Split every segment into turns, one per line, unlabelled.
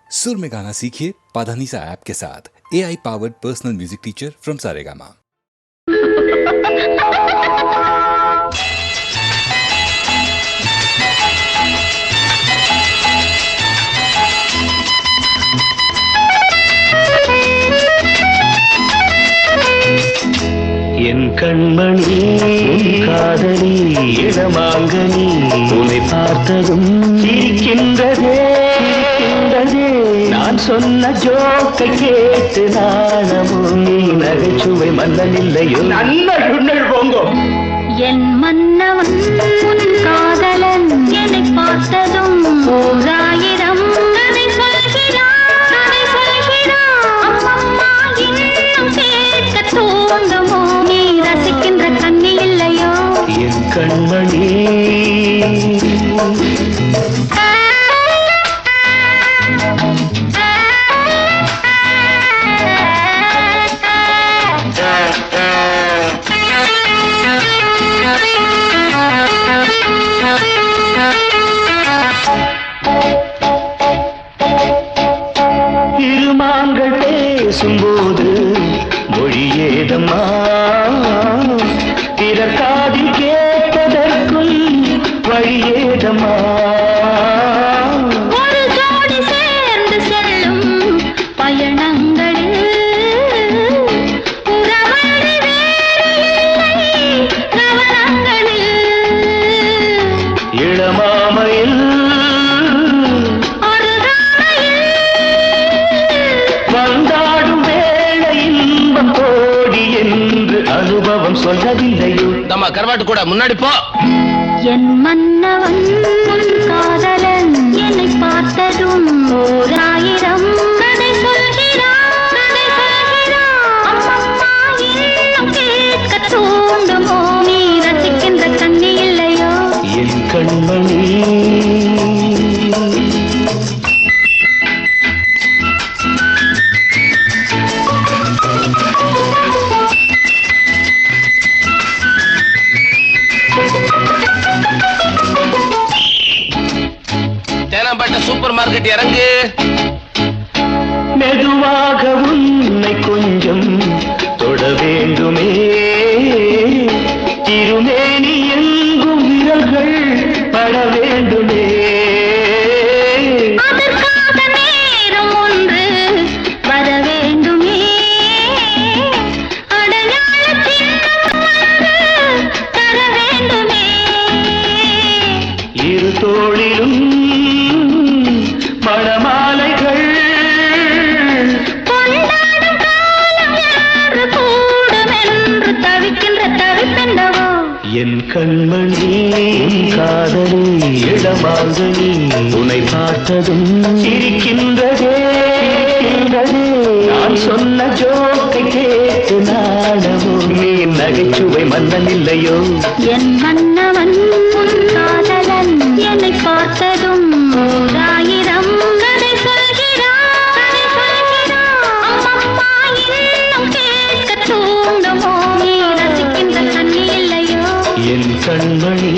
सुर में गाना सीखिए पाधानीसा ऐप के साथ। AI powered personal music teacher from Saregama.
என் கண்மணி காதலி இடமாங்கனி உன்னை பார்த்ததும் சிரிக்கின்றதே நான் சொன்ன ஜோக்கை கேட்டு நாணமும் நீ நகைச்சுவை மன்னனில்லையோ நல்ல உன்னல் போங்கோ
என் மன்னவன் உன் காதலன் என்னை பார்த்ததும் ஓராயிரம் கதை சொல்கிறான் அம்மம்மா இன்னும் கேட்க தூண்டுமோ நீ ரசிக்கின்ற கண்ணி இல்லையோ
என் கண்மணி இருமாங்கள் பேசும்போது மொழியேதம்மா பிறர் காதில் கேட்பதற்கும் வழியேதம்மா
ஒரு ஜோடி சேர்ந்து செல்லும் பயணங்களில் உறவழி வேறு இல்லை கவனங்களில்
இளமாமையில் வந்தாடும் வேளை இன்பம் கோடி என்று அனுபவம் சொல்லவில்லையோ
நம்ம கருவாட்டு கூட முன்னாடி போ
என் மன்னவன் உன் காதலன் என்னை பார்த்ததும் ஓராயிரம் கதை சொல்கிறான் அம்மம்மா இன்னும் கேட்க தூண்டுமோ நீ ரசிக்கின்ற கண்ணி இல்லையோ
என் கண்மணி
தேனாம்பேட்டை சூப்பர் மார்க்கெட் இறங்கு
மெதுவாக உன்னை கொஞ்சம் தொட வேண்டுமே திருமேனி எங்கும் விரல்கள் பட வேண்டுமே
அதற்காக நேரம் ஒன்று வர வேண்டுமே அடையாள சின்னம் ஒன்று தர வேண்டுமே
இரு தோளிலும் மணமாலைகள்
கொண்டாடும் காலம் யாரு கூடும் என்று தவிக்கின்ற தவிப்பென்னவோ
என் கண்மணி காதலி இடமாங்கனி உன்னை பார்த்ததும் சிரிக்கின்றதே நான் சொன்ன ஜோக்கை கேட்டு நாணமும் நீ நகைச்சுவை மன்னனில்லையோ
என் மன்னவன் உன் காதலன் என்னை பார்த்ததும் ஓராயிரம் கதை சொல்கிறான் அம்மம்மா இன்னும் கேட்க தூண்டுமோ நீ ரசிக்கின்ற கண்ணி இல்லையோ
என் கண்மணி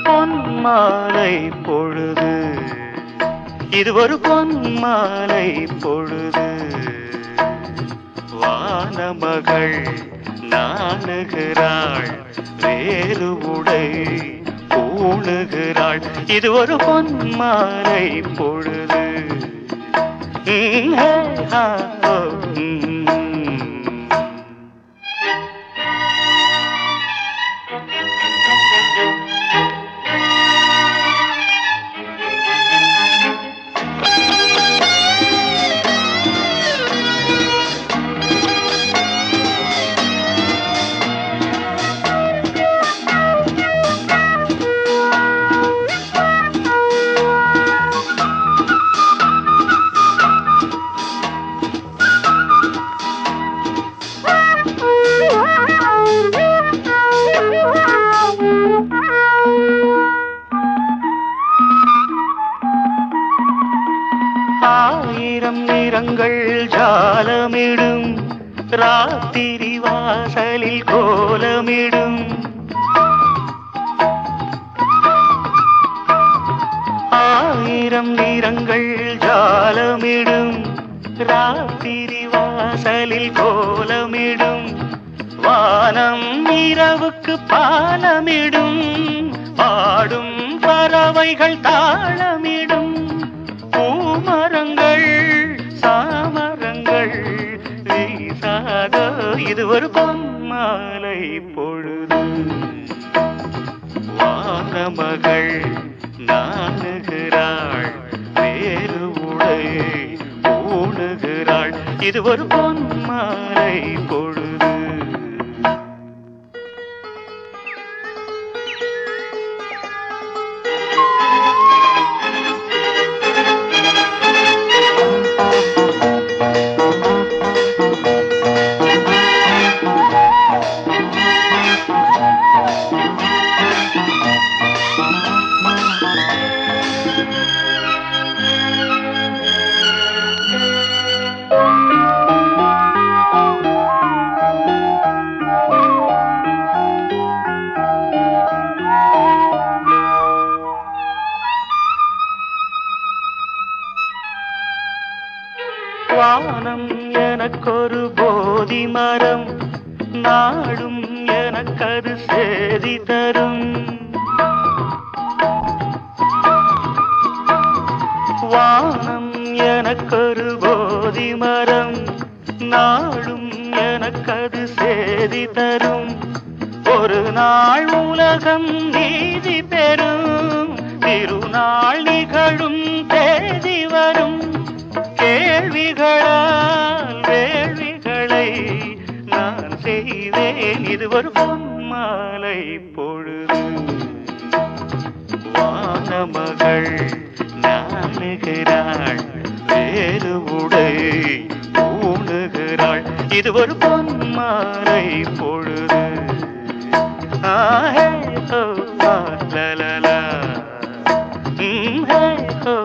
பொன்மாலை பொழுது இது ஒரு பொன்மாலை பொழுது வானமகள் நாணுகிறாள் வேறு உடை பூணுகிறாள் இது ஒரு பொன்மாலை பொழுது ஆயிரம் நிறங்கள் ஜாலமிடும் ராத்திரி வாசலில் கோலமிடும் ஆயிரம் நிறங்கள் ஜாலமிடும் ராத்திரி வாசலில் கோலமிடும் வானம் இரவுக்கு பாலமிடும் பாடும் பறவைகள் தாளமிடும் பூமரங்கள் சாமரங்கள் வீசாத இது ஒரு பொன்மாலை பொழுது வானமகள் நாணுகிறாள் வேறு உடை ஊணுகிறாள் இது ஒரு பொன்மாலை பொழுது வானம் எனக்கொரு போதி மரம் நாடும் எனக்கது சேதி தரும் வானம் எனக்கொரு போதி மரம் நாடும் எனக்கது சேதி தரும் ஒரு நாள் உலகம் நீதி பெறும் திருநாள் நிகழும் தேதி வரும் கேள்விகளால் வேள்விகளை நான் செய்வேன் இது ஒரு பொன்மாலை பொழுது வானமகள் நாணுகிறாள் வேறு உடை ஊணுகிறாள் இது ஒரு பொன்மாலை பொழுது ஆஹே ஓ லலலா ஹே ஓ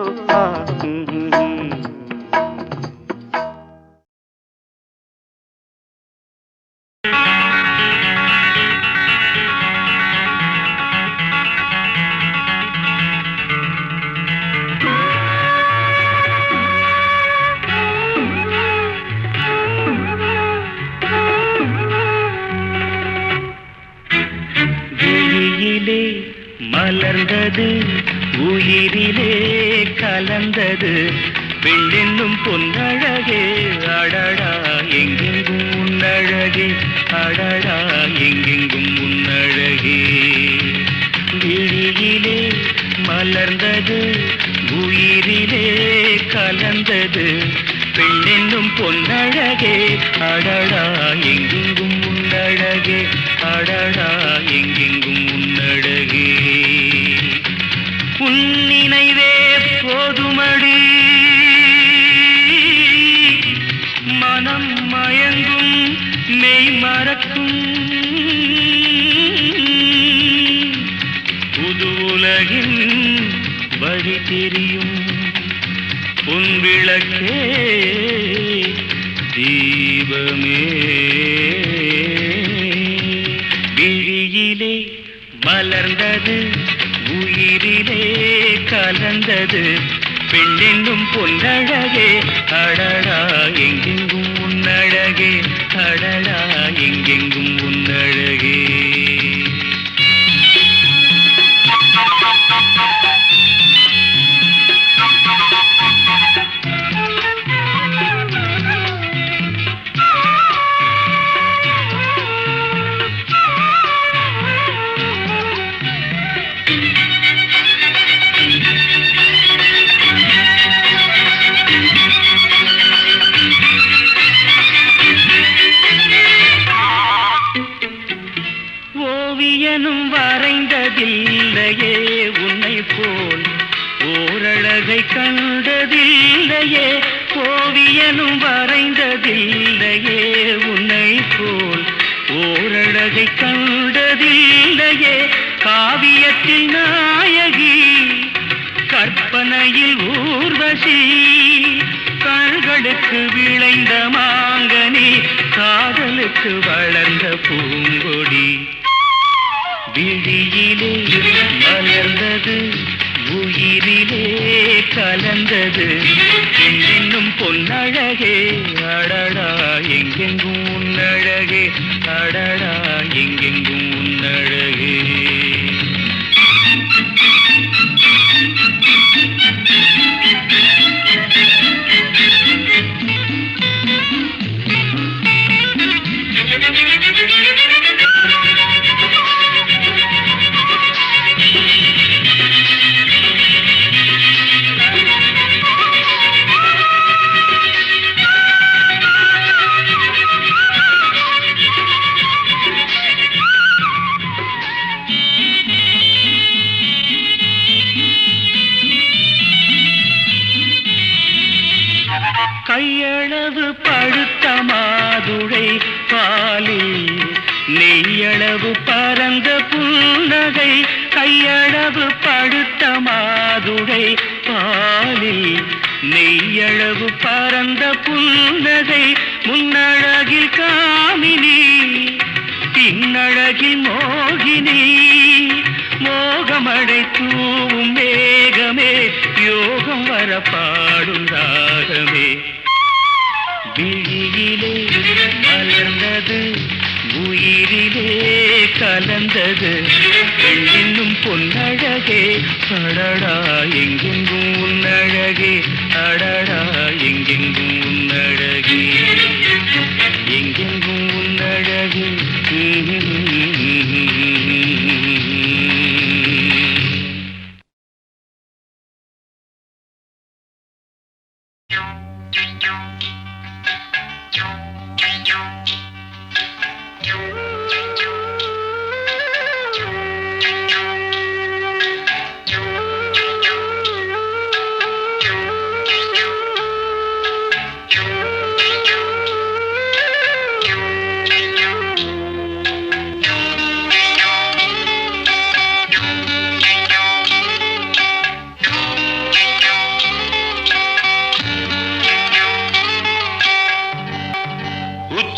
மலர்ந்தது உயிரிலே கலந்தது பெண்ணென்னும் பொன்னழகே அடடா எங்கெங்கும் உன்னழகே அடடா எங்கெங்கும் உன்னழகே விழியிலே மலர்ந்தது உயிரிலே கலந்தது பெண்ணென்னும் பொன்னழகே அடடா எங்கெங்கும் உன்னழகே அடடா எங்கெங்கும் உன்னழகே உன் நினைவே போதுமடி மனம் மயங்கும் மெய் மறக்கும் புது உலகின் வழி தெரியும் உன் விளக்கே தீபமே விழியிலே மலர்ந்தது உயிரிலே கலந்தது பெண்ணென்னும் பொன்னழகே அடடா எங்கெங்கும் உன்னழகே அடடா எங்கெங்கும் உன்னழகே ஓவியனும் வரைந்ததில்லையே உன்னை போல் ஓரழகை கண்டதில்லையே ஓவியனும் வரைந்ததில்லையே உன்னை போல் ஓரழகை கண்டதில்லையே காவியத்தில் நாயகி கற்பனையில் ஊர்வசி மண்ணுக்கு விளைந்த மாங்கனி காதலுக்கு வளர்ந்த பூங்கொடி விழியிலே மலர்ந்தது உயிரிலே கலந்தது இன்னும் பொன்னழகே அடடா எங்கெங்கும் உன்னழகே அடடா எங்கெங்கும் உன்னழகே கையளவு பழுத்த மாதுளை பாலில் நெய்யளவு பரந்த புன்னகை கையளவு பழுத்த மாதுளை பாலில் நெய்யளவு பரந்த புன்னகை முன்னழகில் காமினி பின்னழகில் மோகினி மோகமடை தூவும் மேகமே யோகம் வர பாடும் ராகமே விழியிலே மலர்ந்தது உயிரிலே கலந்தது இன்னும் பொன்னழகே அடடா எங்கெங்கும் உன்னழகே அடடா எங்கெங்கும் உன்னழகே எங்கெங்கும் உன்னழகே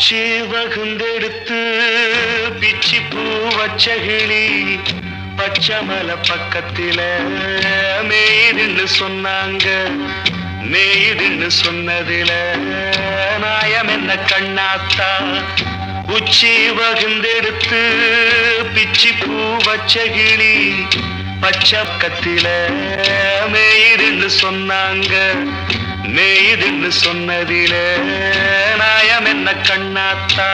உச்சி வகுந்தெடுத்து பிச்சி பூ வச்சகிளி பச்சமல பக்கத்தில மேய்துன்னு சொன்னாங்க மேய்துன்னு சொன்னதில நாயம் என்ன கண்ணாத்தா உச்சி வகுந்தெடுத்து பிச்சி பூ வச்சகிளி பச்சக்கத்தில மேய்துன்னு சொன்னாங்க மேய்துன்னு சொன்னதில நாயம் என்ன கண்ணாத்தா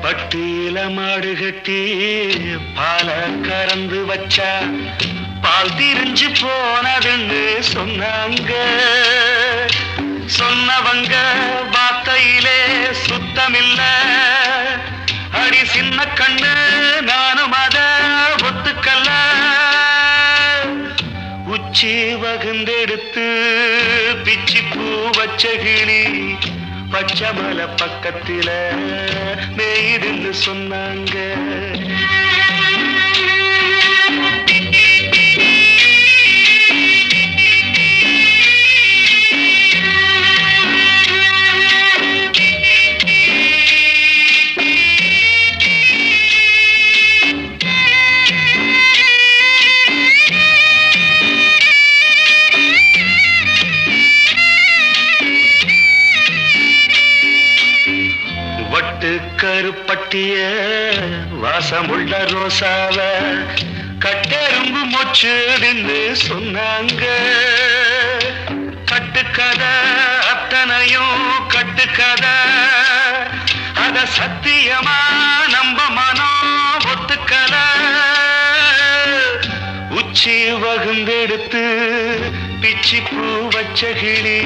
பட்டியில மாடு கட்டி பால கறந்து வச்சா பால் திரிஞ்சு போனதுன்னு சொன்னாங்க சொன்னவங்க வார்த்தையிலே சுத்தமில்ல அடி சின்ன கண்ணு நானும் அத ஒத்துக்கல்ல உச்சி வகுந்தெடுத்து பிச்சி பூ வச்ச கிளி பச்சமல பக்கத்தில மேய்துன்னு சொன்னாங்க கருப்பட்டிய வாசமுள்ள ரோசாவ கட்டெரும்பு மொச்சுன்னு சொன்னாங்க கட்டுக்கதை அத்தனையும் கட்டுக்கதை
அத சத்தியமா நம்ப மனம் ஒத்துக்கல உச்சி வகுந்தெடுத்து பிச்சி பூ வச்ச கிளி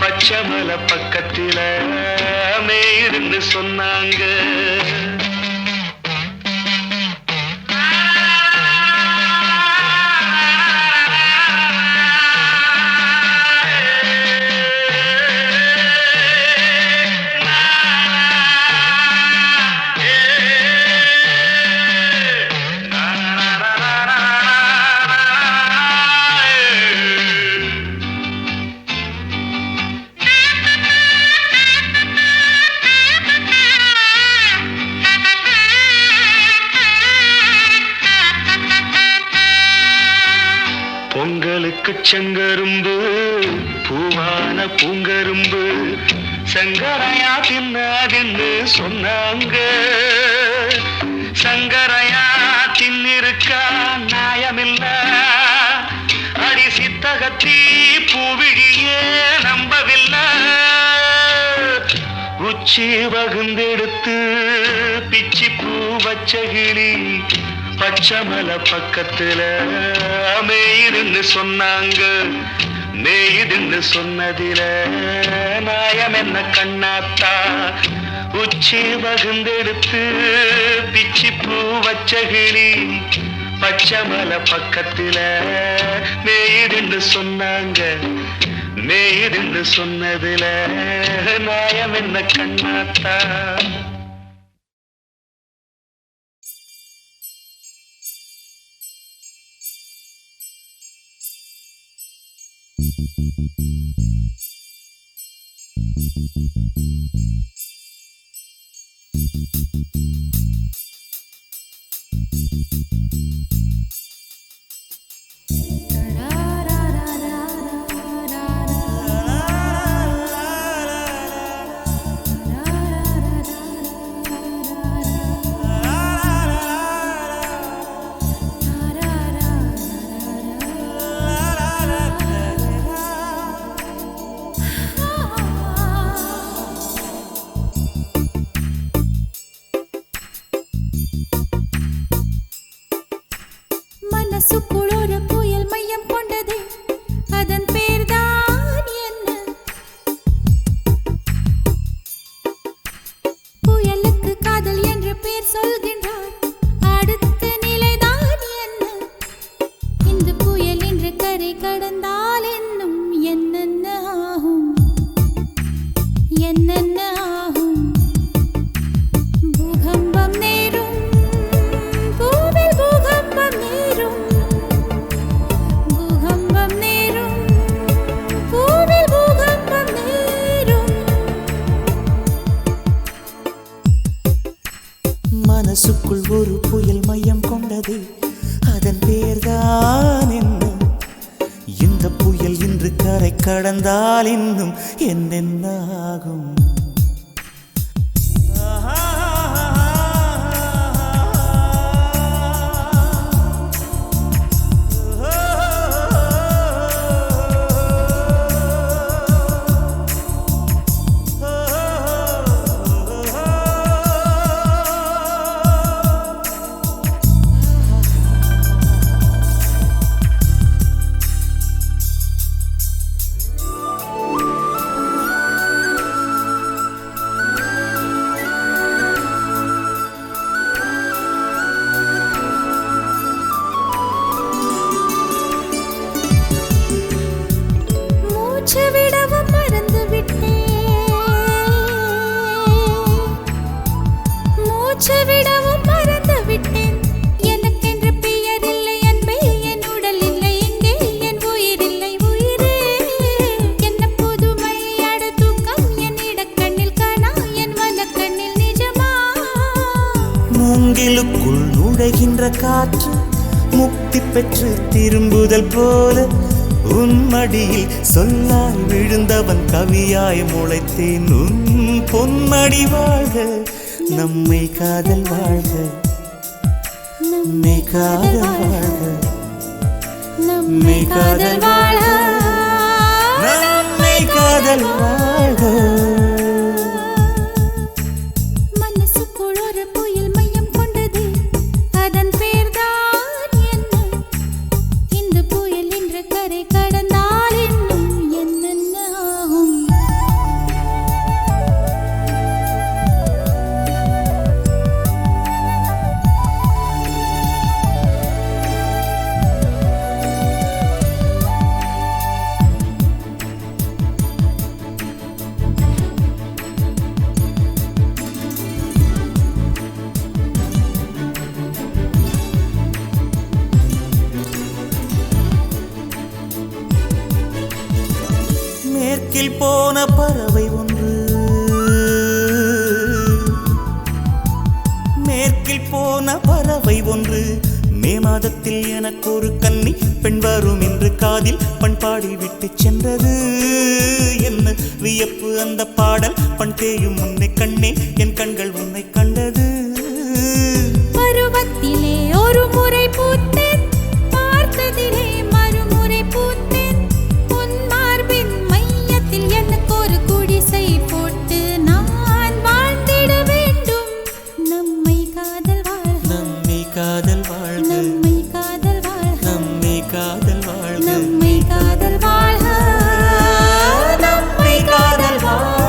பச்சை மலை பக்கத்தில மேயிருந்து சொன்னாங்க பொங்கலுக்கு செங்கரும்பு பூவான பூங்கரும்பு சங்கரையா தின்னாதின்னு சொன்னாங்க சங்கரையா தின்னிருக்கா நியாயமில்ல அடி சித்தகத்தி பூவிழியே நம்பவில்லை உச்சி வகுந்தெடுத்து பிச்சி பூ வச்ச கிளி பச்சை மலை பக்கத்துல மேயிருந்து சொன்னாங்க மேயுதுன்னு சொன்னதில நாயம் என்ன கண்ணாத்தா உச்சி வகுந்தெடுத்து பிச்சி பூ வச்ச கிளி பச்சை மலை பக்கத்துல மேயுதுன்னு சொன்னாங்க மேயுதுன்னு சொன்னதில நாயம் என்ன கண்ணாத்தா
மனசுக்குள் ஒரு புயல் மையம் கொண்டது அதன் பேர்தான் என்ன புயலுக்கு காதல் என்று பேர் சொல்கின்றார் அடுத்த நிலைதான் என்ன இந்த புயல் என்று கரை கடந்தால் என்னும் என்னென்ன ஆகும் என்னென்ன ஆகும் பூகம்பம் நேரும் பூவில் பூகம்பம் நேரும் பூகம்பம் நேரும் பூவில் பூகம்பம் நேரும்
மனசுக்குள் ஒரு புயல் மையம் கொண்டது அதன் பேர்தான் என்ன இந்த புயல் இன்று கரை கடந்தால் இன்னும் என்னென்ன ஆகும்
மூச்சு விடவும் மறந்து விட்டேன் மூச்சு விடவும் மறந்து விட்டேன் எனக்கென்று பெயர் இல்லை அன்பே என் உடல் இல்லை இங்கே என் உயிர் இல்லை உயிரே என்ன புதுமை அட தூக்கம் என் இடக்கண்ணில் காணா என் வலக்கண்ணில் நிஜமா
மூங்கிலுக்குள் நுழைகின்ற காற்று முக்தி பெற்று திரும்புதல் போல உன் மடியில் சொல்லாய் விழுந்தவன் கவியாய் முளைத்தேன் உன் பொன்மடி வாழ்க நம்மை காதல் வாழ்க நம்மை காதல் வாழ்க
நம்மை காதல் வாழ
நம்மை காதல் வாழ்க மேற்கில் போன பறவை ஒன்று, மேற்கில் போன பறவை ஒன்று, மே மாதத்தில் எனக்கு ஒரு கன்னி பெண் வரும் என்று காதில் பண்பாடி விட்டு சென்றது. என்ன வியப்பு அந்த பாடல், பண் தேயும் உன்னை கண்ணே, என் கண்கள் உன்னை கண்டது.
பருவத்திலே ஒரு முறை பூத்தேன், பார்த்ததிலே மறுமுறை பூத்தேன். உன் மார்பின் மையத்தில் எனக்கு ஒரு குடிசை போட்டு நான் வாழ்ந்திட வேண்டும். நம்மை காதல் வாழ்க,
நம்மை காதல் வாழ்க,
நம்மை காதல் வாழ்க,
நம்மை காதல் வாழ்க,
நம்மை காதல் வாழ்க, நம்மை காதல் வாழ்க.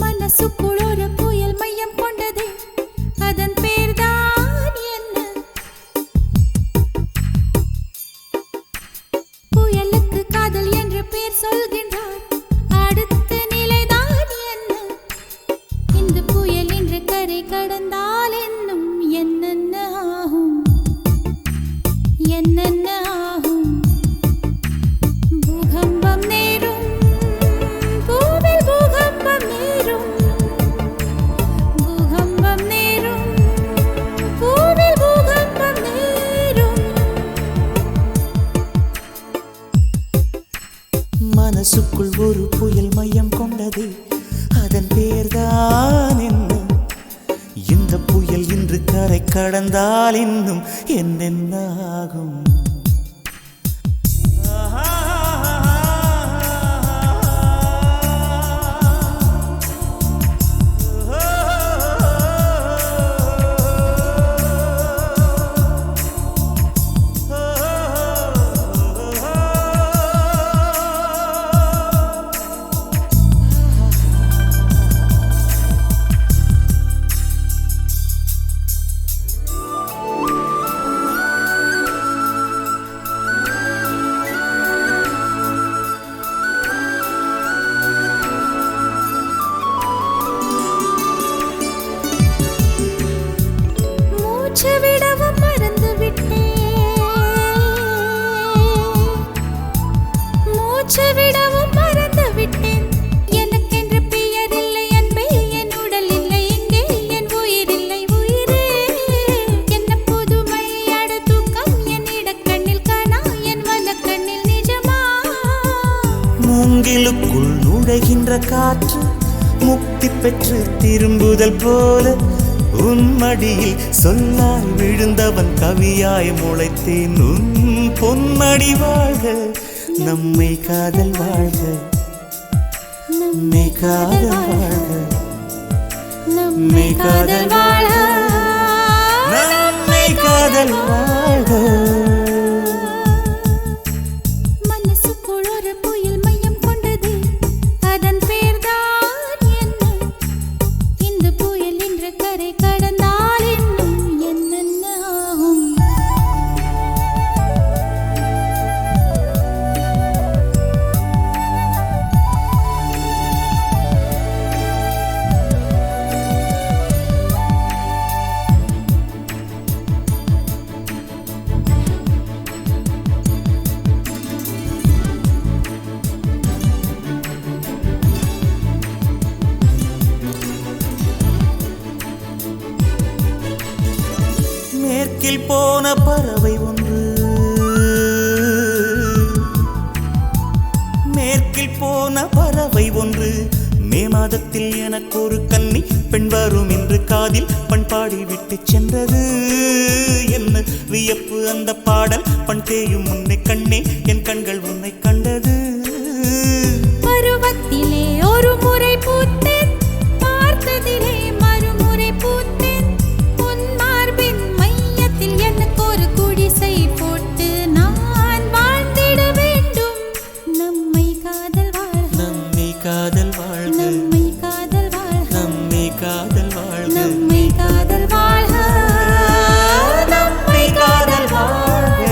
மனசுக்குள் ஒரு புயல் மையம் கொண்டதே, அதன் பேர்தான் என்ன? புயலுக்கு காதல் என்று பேர் சொல்கின்றார், அடுத்த நிலைதான் என்ன? இந்த புயல் இன்று கரை கடந்தால் என்னும் என்னென்ன ஆகும், என்னென்ன ஆகும்? பூகம்பம் நேரும், பூவில் பூகம்பம் நேரும், பூகம்பம் நேரும், பூவில் பூகம்பம் நேரும்.
மனசுக்குள் ஒரு புயல் மையம் கொண்டது, அதன் பேர்தான் என்ன? இந்த புயல் இன்று கரை கடந்தால் இன்னும் என்னென்ன ஆகும்?
மூச்சு விடவும் மறந்து விட்டேன், மூச்சு விடவும் மறந்து விட்டேன். எனக்கென்று பெயர் இல்லை அன்பே, என் உடல் இல்லை இங்கே, என் உயிர் இல்லை உயிரே. என்ன புதுமை அட தூக்கம், என் இடக்கண்ணில் காணா, என் வலக்கண்ணில் நிஜமா?
மூங்கிலுக்குள் நுழைகின்ற காற்று முக்தி பெற்று திரும்புதல் போல, உன் மடியில் சொல்லாய் விழுந்தவன் கவியாய் முளைத்தேன். உன் பொன்மடி வாழ்க, நம்மை காதல் வாழ்க, நம்மை காதல் வாழ்க,
நம்மை காதல் வாழ்க,
நம்மை காதல் வாழ்க.
மனசுக்குள் ஒரு புயல் மையம் கொண்டது, அதன் பேர்தான் என்ன? இந்த புயல் இன்று கரை கடந்தால் இன்னும் என்னென்ன ஆகும்?
மேற்கில் போன பறவை ஒன்று மேற்கில் போன பறவை ஒன்று மே மாதத்தில் எனக்கு ஒரு கன்னி பெண் வரும் என்று காதில் பண்பாடி விட்டு சென்றது என்ன வியப்பு அந்த பாடல் பண் தேயும் முன்னை கண்ணே என் கண்கள் உன்னை கண்டது
பருவத்திலே ஒரு முறை பூத்தேன் பார்த்ததிலே மறுமுறை பூத்தேன் பொன் மார்பின் மையத்தில் எனக்கு ஒரு குடிசை போட்டு நான் வாழ்ந்திட வேண்டும் நம்மை காதல் வாழ்க
நம்மை காதல் வாழ்க
நம்மை காதல் வாழ்க
நம்மை காதல் வாழ்க
நம்மை காதல் வாழ்க நம்மை காதல் வாழ்க